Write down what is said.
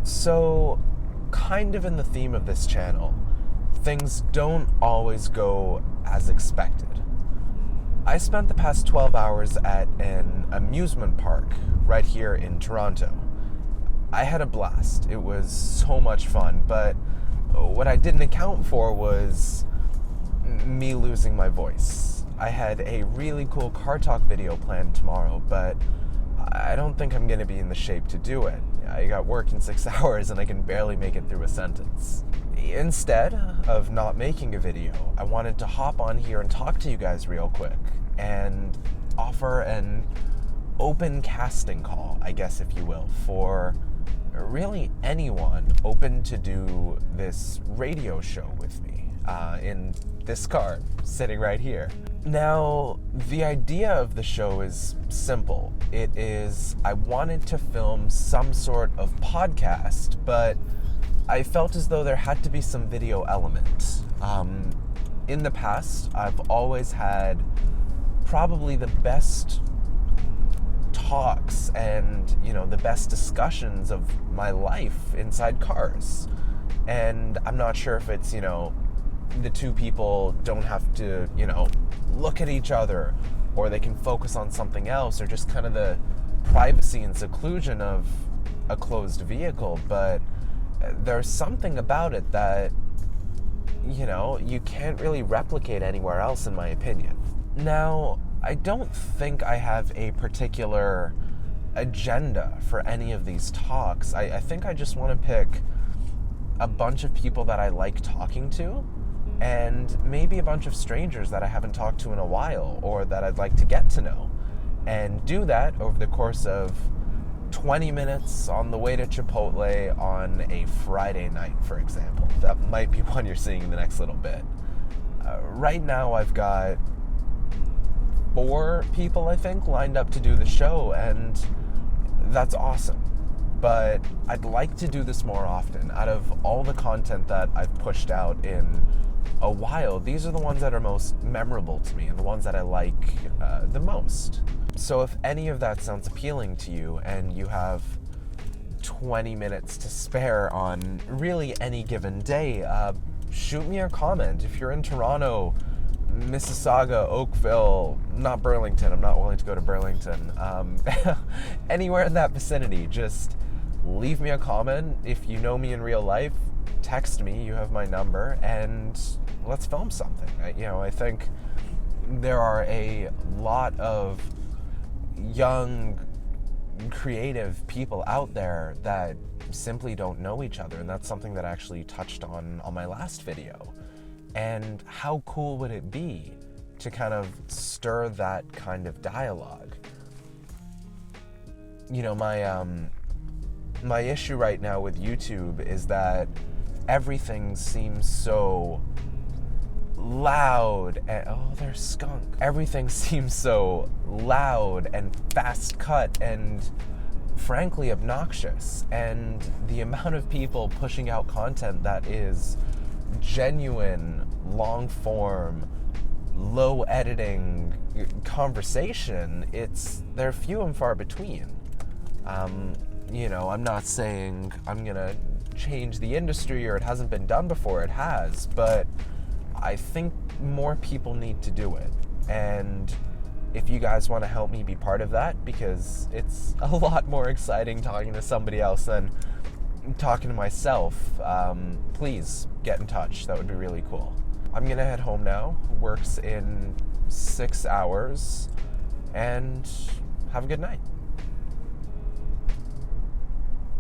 So, kind of in the theme of this channel, things don't always go as expected. I spent the past 12 hours at an amusement park right here in Toronto. I had a blast. It was so much fun, but what I didn't account for was me losing my voice. I had a really cool car talk video planned tomorrow, but I don't think I'm going to be in the shape to do it. I got work in 6 hours and I can barely make it through a sentence. Instead of not making a video, I wanted to hop on here and talk to you guys real quick and offer an open casting call, I guess if you will, for really anyone open to do this radio show with me in this car sitting right here. Now, the idea of the show is simple. It is, I wanted to film some sort of podcast, but I felt as though there had to be some video element. In the past, I've always had probably the best talks and, the best discussions of my life inside cars. And I'm not sure if it's, the two people don't have to, look at each other, or they can focus on something else, or just kind of the privacy and seclusion of a closed vehicle. But there's something about it that, you can't really replicate anywhere else, in my opinion. Now, I don't think I have a particular agenda for any of these talks. I think I just want to pick a bunch of people that I like talking to, and maybe a bunch of strangers that I haven't talked to in a while, or that I'd like to get to know, and do that over the course of 20 minutes on the way to Chipotle on a Friday night, for example. That might be one you're seeing in the next little bit. Right now I've got 4 people, I think, lined up to do the show, and that's awesome. But I'd like to do this more often. Out of all the content that I've pushed out in a while, these are the ones that are most memorable to me and the ones that I like the most. So if any of that sounds appealing to you and you have 20 minutes to spare on really any given day, shoot me a comment. If you're in Toronto, Mississauga, Oakville, not Burlington, I'm not willing to go to Burlington, anywhere in that vicinity, just leave me a comment. If you know me in real life, text me, you have my number, and let's film something. I think there are a lot of young, creative people out there that simply don't know each other, and that's something that I actually touched on my last video. And how cool would it be to kind of stir that kind of dialogue? My issue right now with YouTube is that everything seems so loud and, oh, there's skunk. Everything seems so loud and fast cut and frankly obnoxious. And the amount of people pushing out content that is genuine, long form, low editing conversation, they're few and far between. I'm not saying I'm gonna change the industry or it hasn't been done before, it has, but I think more people need to do it. And if you guys want to help me be part of that, because it's a lot more exciting talking to somebody else than talking to myself, please get in touch. That would be really cool. I'm gonna head home now. Work's in 6 hours, and have a good night.